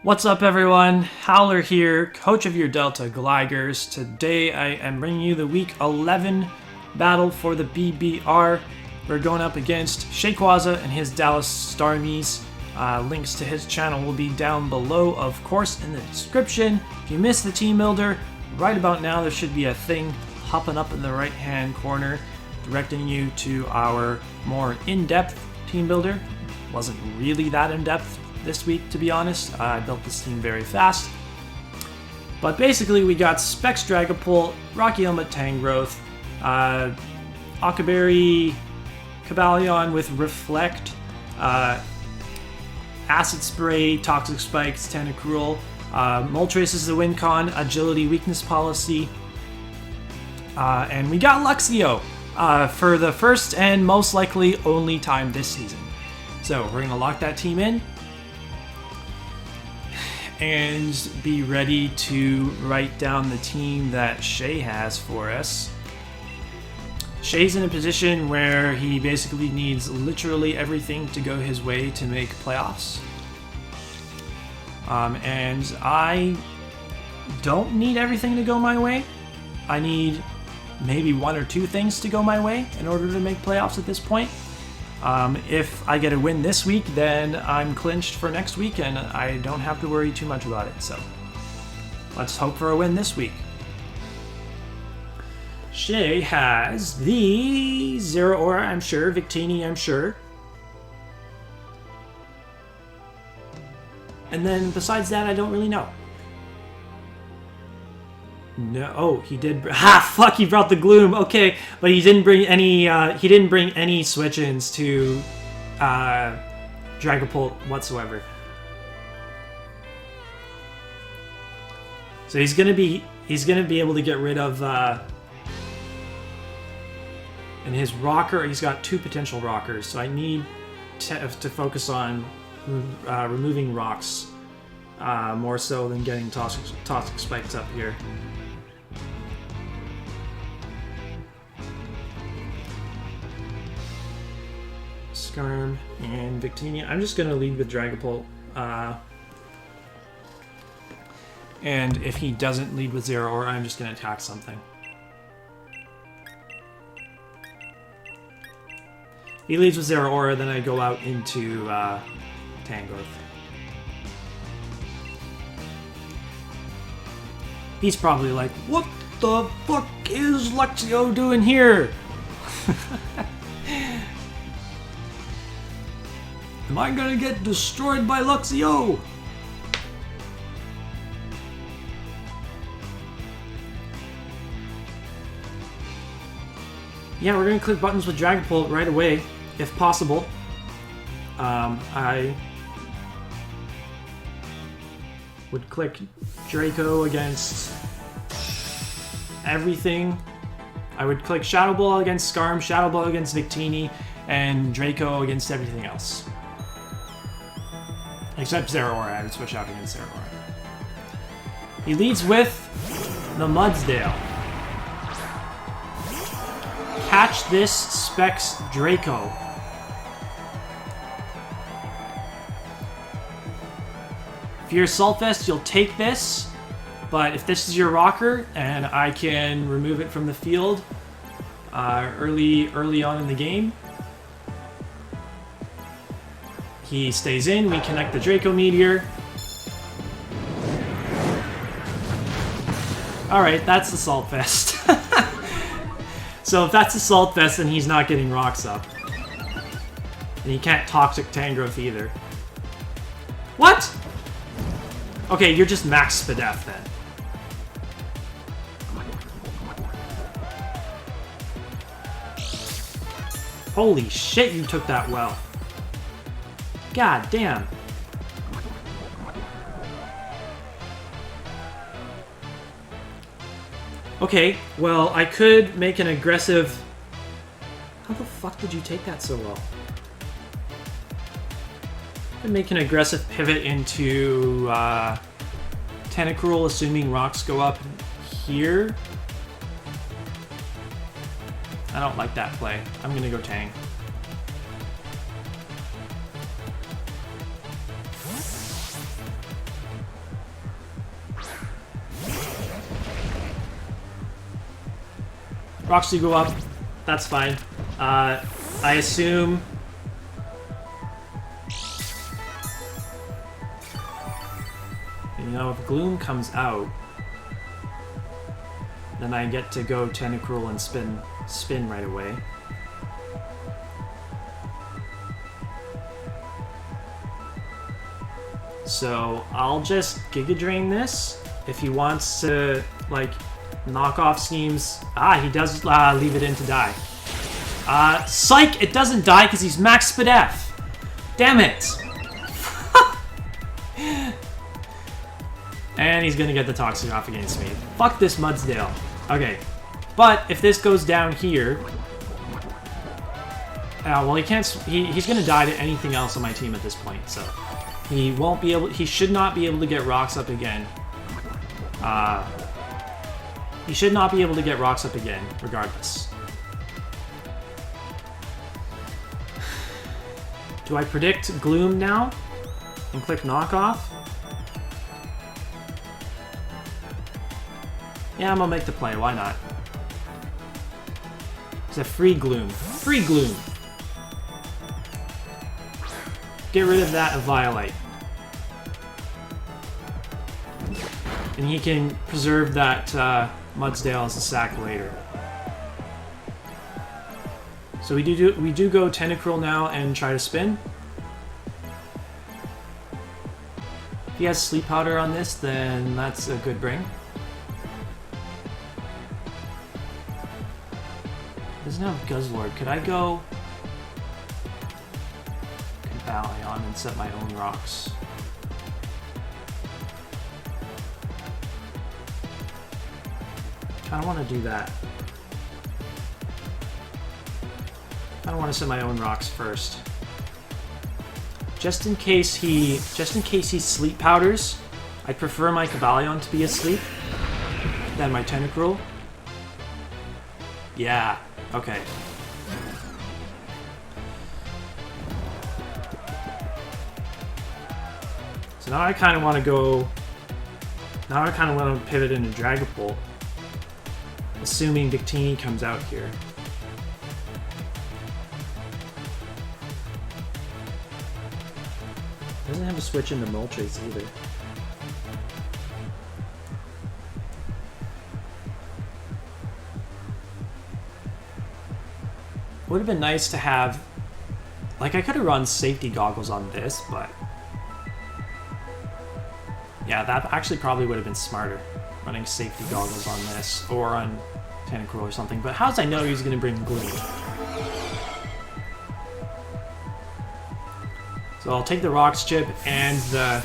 What's up everyone, Howler here, coach of your Delta Gligars. Today I am bringing you the week 11 battle for the BBR. We're going up against Shayquaza and his Dallas Starmies. Links to his channel will be down below, of course, in the description. If you missed the team builder, right about now there should be a thing popping up in the right hand corner directing you to our more in-depth team builder. Wasn't really that in-depth this week, to be honest. I built this team very fast. But basically we got Specs Dragapult, Rocky Helmet Tangrowth, Akaberry Cabalion with Reflect, Acid Spray, Toxic Spikes, Tentacruel, Moltres is the win con, Agility Weakness Policy, and we got Luxio for the first and most likely only time this season. So we're going to lock that team in and be ready to write down the team that Shay has for us. Shay's in a position where he basically needs literally everything to go his way to make playoffs. And I don't need everything to go my way. I need maybe one or two things to go my way in order to make playoffs at this point. If I get a win this week, then I'm clinched for next week and I don't have to worry too much about it. So let's hope for a win this week. Shay has the Zero Aura, I'm sure, Victini, I'm sure. And then besides that, I don't really know. No, oh, he did. Ha! Fuck! He brought the Gloom. Okay, but he didn't bring any. He didn't bring any switch-ins to Dragapult whatsoever. So he's gonna be able to get rid of. In his rocker, he's got two potential rockers. So I need to focus on removing rocks more so than getting toxic spikes up here. Skarm and Victini. I'm just going to lead with Dragapult. And if he doesn't lead with Zero Aura, I'm just going to attack something. If he leads with Zero Aura, then I go out into Tangrowth. He's probably like, what the fuck is Luxio doing here? Am I gonna get destroyed by Luxio? Yeah, we're gonna click buttons with Dragapult right away, if possible. I would click Draco against everything. I would click Shadow Ball against Skarm, Shadow Ball against Victini, and Draco against everything else. Except Zero Aura, I would switch out against Zero Aura. He leads with the Mudsdale. Catch this, Specs Draco. If you're Saltfest, you'll take this, but if this is your rocker and I can remove it from the field early on in the game, he stays in, we connect the Draco Meteor. Alright, that's the Saltfest. So if that's a Saltfest, then he's not getting rocks up. And he can't Toxic Tangrowth either. What? Okay, you're just max Spadef then. Holy shit, you took that well. God damn. Okay, well, I could make an aggressive... How the fuck did you take that so well? I could make an aggressive pivot into Tentacruel, assuming rocks go up here. I don't like that play. I'm gonna go Tang. Rocks do go up. That's fine. I assume... You know, if Gloom comes out, then I get to go Tentacruel and spin right away. So I'll just Giga Drain this. If he wants to, like, knock off schemes... Ah, he does leave it in to die. Psych! It doesn't die because he's max speed F. Damn it! And he's gonna get the Toxic off against me. Fuck this Mudsdale. Okay. But if this goes down here... well, he can't... He's gonna die to anything else on my team at this point, so... He won't be able... He should not be able to get rocks up again. He should not be able to get rocks up again, regardless. Do I predict Gloom now? And click knockoff? Yeah, I'm gonna make the play, why not? It's a free Gloom. Free Gloom! Get rid of that Violite. And he can preserve that Mudsdale as a sack later. So we do go Tentacruel now and try to spin. If he has Sleep Powder on this, then that's a good bring. Doesn't have Guzzlord. Could I go Cabalion and set my own rocks? I don't want to do that. I don't want to set my own rocks first. Just in case he sleep powders, I prefer my Cabalion to be asleep than my Tentacruel. Yeah, okay. So now I kind of want to go... Now I kind of want to pivot into Dragapult. Assuming Victini comes out here. Doesn't have a switch into Moltres either. Would have been nice to have... Like, I could have run safety goggles on this, but... Yeah, that actually probably would have been smarter. Running safety goggles on this, or on Tentacruel or something. But how does I know he's going to bring Gloom? So I'll take the Rocks chip and the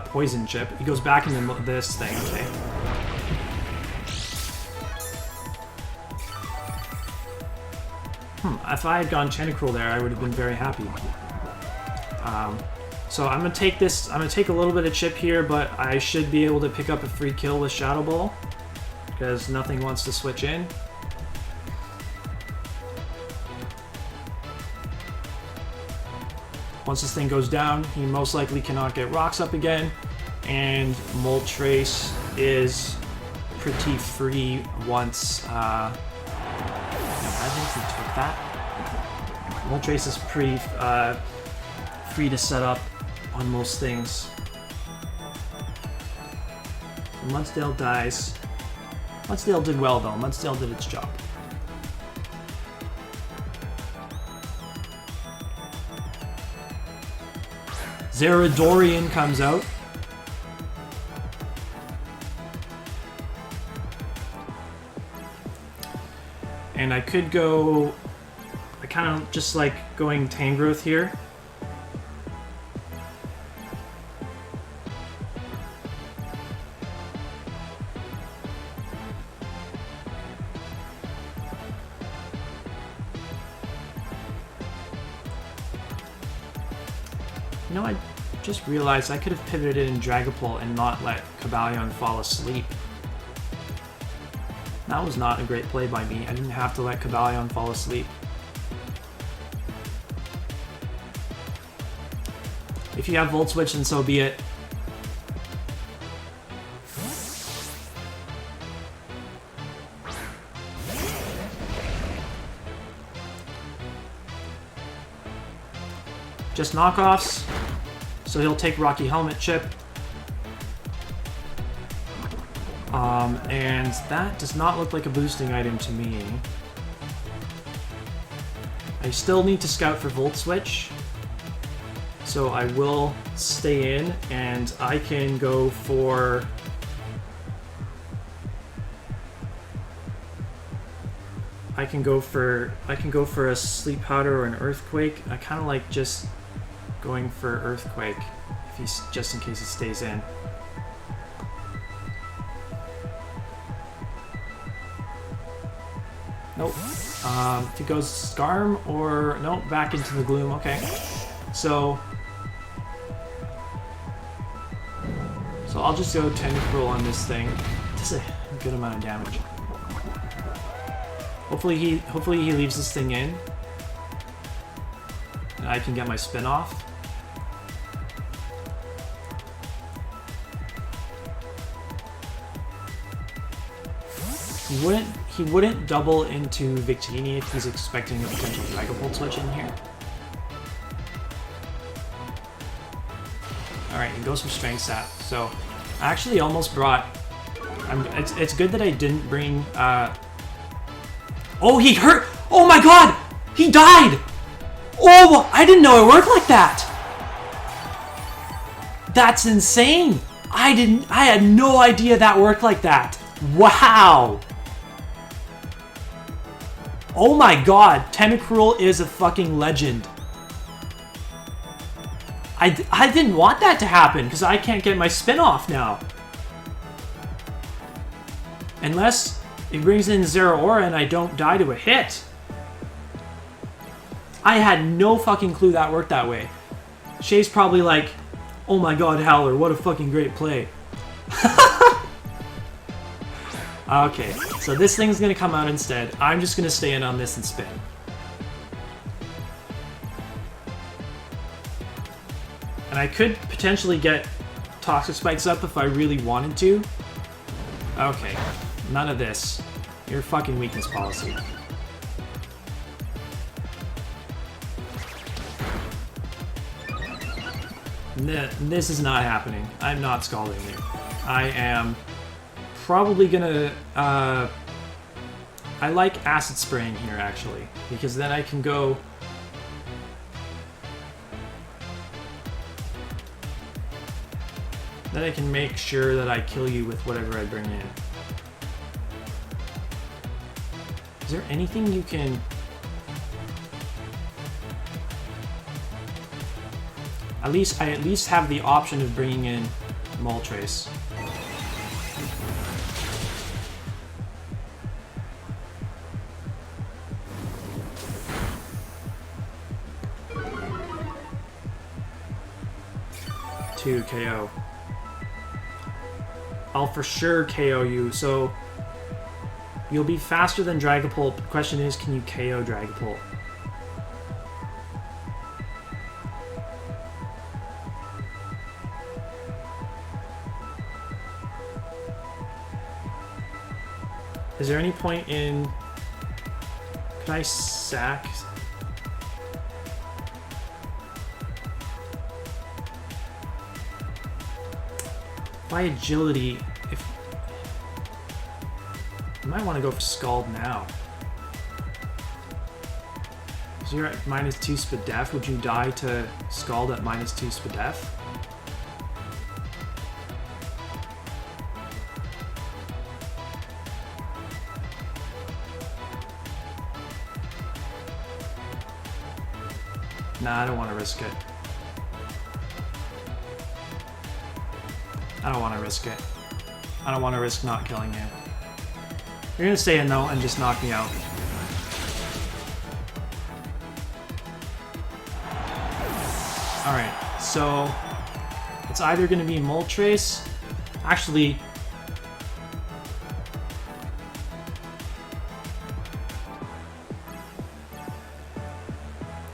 Poison chip. He goes back into this thing, okay. If I had gone Tentacruel there, I would have been very happy. So I'm gonna take this. I'm gonna take a little bit of chip here, but I should be able to pick up a free kill with Shadow Ball because nothing wants to switch in. Once this thing goes down, he most likely cannot get rocks up again, and Moltres is pretty free once. I think he took that. Moltres is pretty free to set up on most things. Mudsdale dies. Mudsdale did well though. Mudsdale did its job. Zeradorian comes out. And I could go... I kind of just like going Tangrowth here. You know, I just realized I could have pivoted in Dragapult and not let Cabalion fall asleep. That was not a great play by me. I didn't have to let Cabalion fall asleep. If you have Volt Switch, then so be it. just knockoffs. So he'll take Rocky Helmet Chip. And that does not look like a boosting item to me. I still need to scout for Volt Switch. So I will stay in, and I can go for... I can go for a Sleep Powder or an Earthquake. I kind of like just going for Earthquake, if he's, just in case he stays in. Nope. If he goes Scarm or... Nope, back into the Gloom. Okay. So I'll just go Tentacruel on this thing. It does a good amount of damage. Hopefully he leaves this thing in. And I can get my spin off. He wouldn't double into Victini if he's expecting a potential Dragapult switch in here. Alright, he goes for Strength Sap. So I actually almost brought... it's good that I didn't bring... Oh, he hurt! Oh my god! He died! Oh, I didn't know it worked like that! That's insane! I had no idea that worked like that. Wow! Oh my god, Tentacruel is a fucking legend. I didn't want that to happen, because I can't get my spin off now. Unless it brings in Zero Aura and I don't die to a hit. I had no fucking clue that worked that way. Shay's probably like, oh my god, Howler, what a fucking great play. Okay, so this thing's gonna come out instead. I'm just gonna stay in on this and spin. And I could potentially get Toxic Spikes up if I really wanted to. Okay, none of this. Your fucking weakness policy. This is not happening. I'm not scalding you. I am probably gonna... I like Acid Spraying here, actually, because then I can go... Then I can make sure that I kill you with whatever I bring in. Is there anything you can... I at least have the option of bringing in Moltres. To KO. I'll for sure KO you, so you'll be faster than Dragapult. The question is, can you KO Dragapult? Is there any point in... Can I sack... By agility, if... You might want to go for Scald now. Because you're at -2 Spadef. Would you die to Scald at -2 Spadef? Nah, I don't want to risk it. I don't want to risk it. I don't want to risk not killing you. You're gonna stay in though and just knock me out. Alright, so it's either gonna be Moltres. Actually,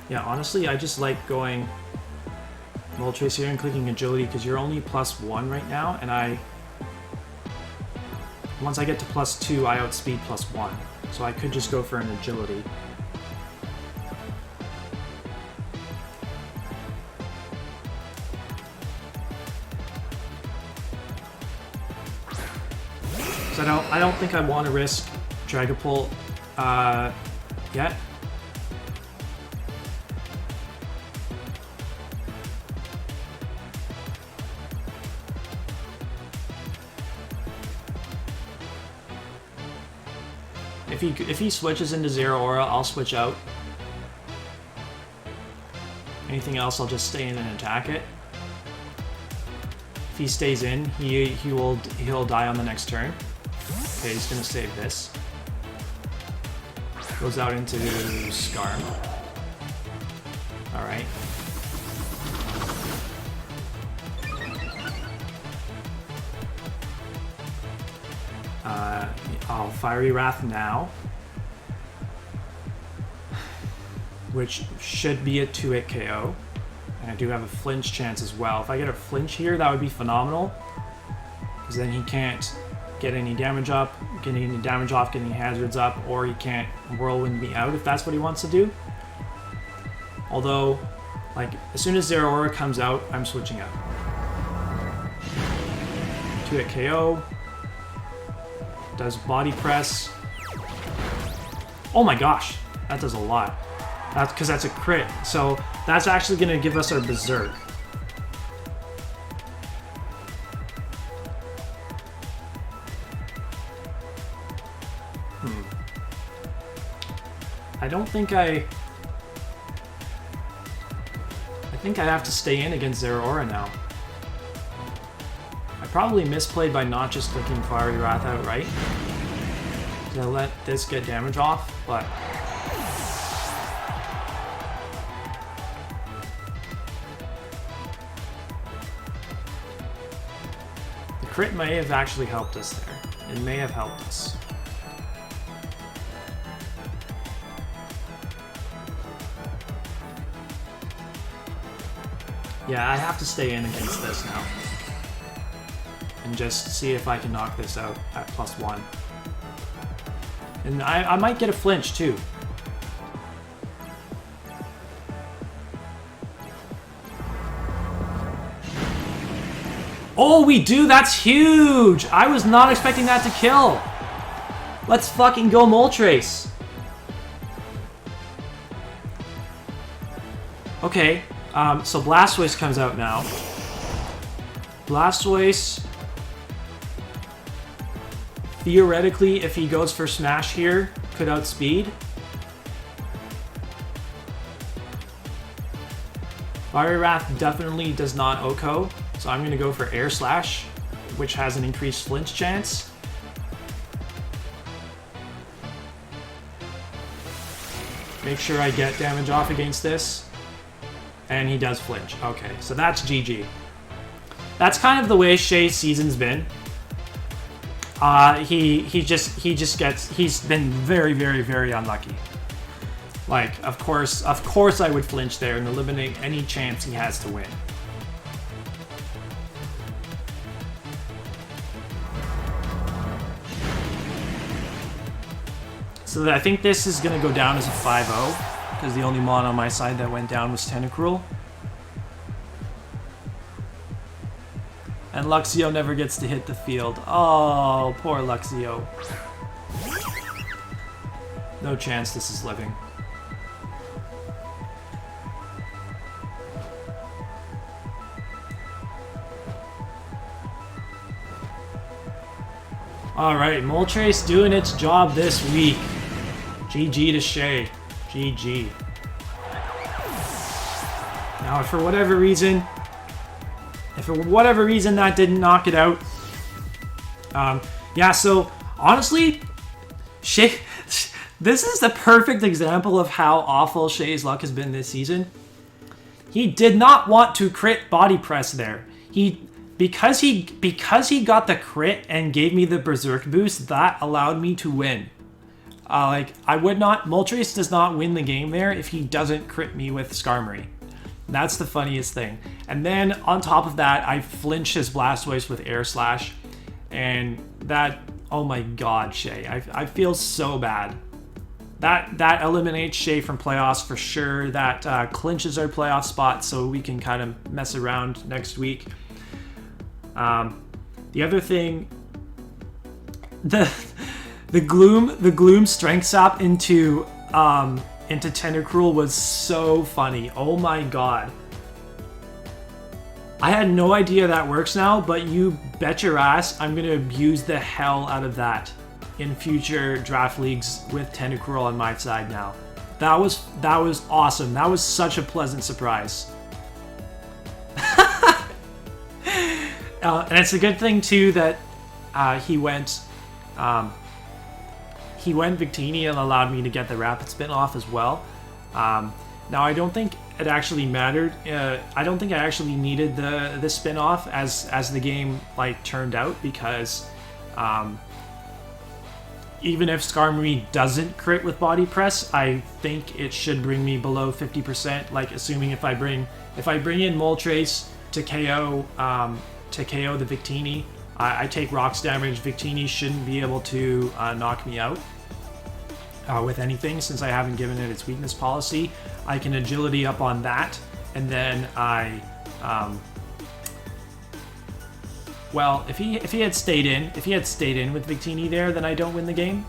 yeah, honestly, I just like going Moltres here and clicking Agility because you're only +1 right now, and once I get to +2, I outspeed +1. So I could just go for an Agility. So I don't think I want to risk Dragapult yet. If he switches into Zero Aura, I'll switch out. Anything else, I'll just stay in and attack it. If he stays in, he'll die on the next turn. Okay, he's gonna save this. Goes out into Skarm. All right. I'll Fiery Wrath now, which should be a 2-hit KO. And I do have a flinch chance as well. If I get a flinch here, that would be phenomenal, because then he can't get any damage up, get any damage off, get any hazards up, or he can't Whirlwind me out if that's what he wants to do. Although, like, as soon as Zero Aura comes out, I'm switching out. 2-hit KO. Does body press. Oh my gosh, that does a lot. That's because that's a crit. So that's actually going to give us our Berserk. I don't think I think I have to stay in against Zero Aura now. I probably misplayed by not just clicking Fiery Wrath outright to let this get damage off, but the crit may have actually helped us there. It may have helped us. Yeah, I have to stay in against this now. And just see if I can knock this out at +1. And I might get a flinch too. Oh, we do? That's huge! I was not expecting that to kill. Let's fucking go Moltres. Okay, so Blastoise comes out now. Blastoise, theoretically, if he goes for Smash here, could outspeed. Fiery Wrath definitely does not OHKO, so I'm going to go for Air Slash, which has an increased flinch chance. Make sure I get damage off against this. And he does flinch. Okay, so that's GG. That's kind of the way Shay's season's been. He's been very, very, very unlucky. Like, of course I would flinch there and eliminate any chance he has to win. So I think this is going to go down as a 5-0, because the only mon on my side that went down was Tentacruel. And Luxio never gets to hit the field. Oh, poor Luxio. No chance this is living. Alright, Moltres doing its job this week. GG to Shay. GG. Now, if for whatever reason that didn't knock it out, yeah, so honestly, Shay, this is the perfect example of how awful Shay's luck has been this season. He did not want to crit body press there. Because he got the crit and gave me the Berserk boost, that allowed me to win. Like, I would not... Moltres does not win the game there if he doesn't crit me with Skarmory. That's the funniest thing. And then, on top of that, I flinch his Blastoise with Air Slash. And that... Oh my god, Shay. I feel so bad. That eliminates Shay from playoffs for sure. That clinches our playoff spot so we can kind of mess around next week. The other thing the gloom strength sap into Tentacruel was so funny. Oh my god. I had no idea that works now, but you bet your ass I'm gonna abuse the hell out of that in future draft leagues with Tentacruel on my side now. That was awesome. That was such a pleasant surprise. And it's a good thing too that he went Victini and allowed me to get the rapid spin off as well. Now I don't think it actually mattered. I don't think I actually needed the spin off as the game like turned out, because even if Skarmory doesn't crit with body press, I think it should bring me below 50%. Like assuming if I bring in Moltres to KO the Victini, I take rocks damage. Victini shouldn't be able to knock me out with anything, since I haven't given it its weakness policy. I can agility up on that, and then well, if he had stayed in with Victini there, then I don't win the game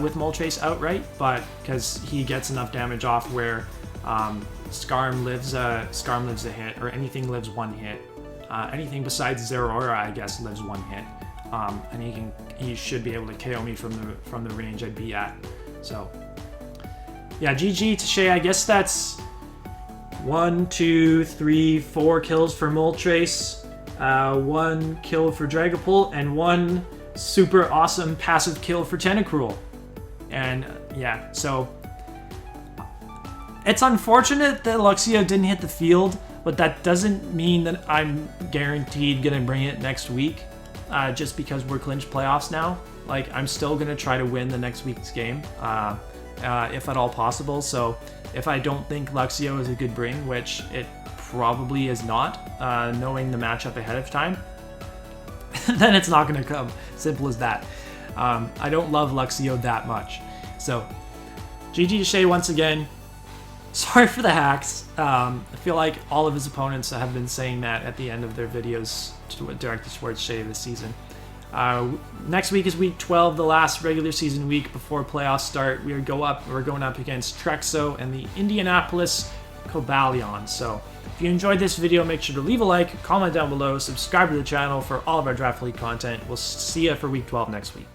with Moltres outright. But because he gets enough damage off where Skarm lives a hit, or anything lives one hit. Anything besides Zeraora, I guess, lives one hit, and he should be able to KO me from the range I'd be at. So yeah, GG to Shay. I guess that's 1, 2, 3, 4 kills for Moltres, 1 kill for Dragapult, and 1 super awesome passive kill for Tentacruel. And yeah, so it's unfortunate that Luxio didn't hit the field, but that doesn't mean that I'm guaranteed gonna bring it next week, just because we're clinched playoffs now. Like, I'm still gonna try to win the next week's game, if at all possible. So if I don't think Luxio is a good bring, which it probably is not, knowing the matchup ahead of time, then it's not gonna come. Simple as that. I don't love Luxio that much. So GG to Shay once again. Sorry for the hacks. I feel like all of his opponents have been saying that at the end of their videos directed towards Shay this season. Next week is week 12, the last regular season week before playoffs start. We're going up against Trexo and the Indianapolis Cobalion. So if you enjoyed this video, make sure to leave a like, comment down below, subscribe to the channel for all of our Draft League content. We'll see you for week 12 next week.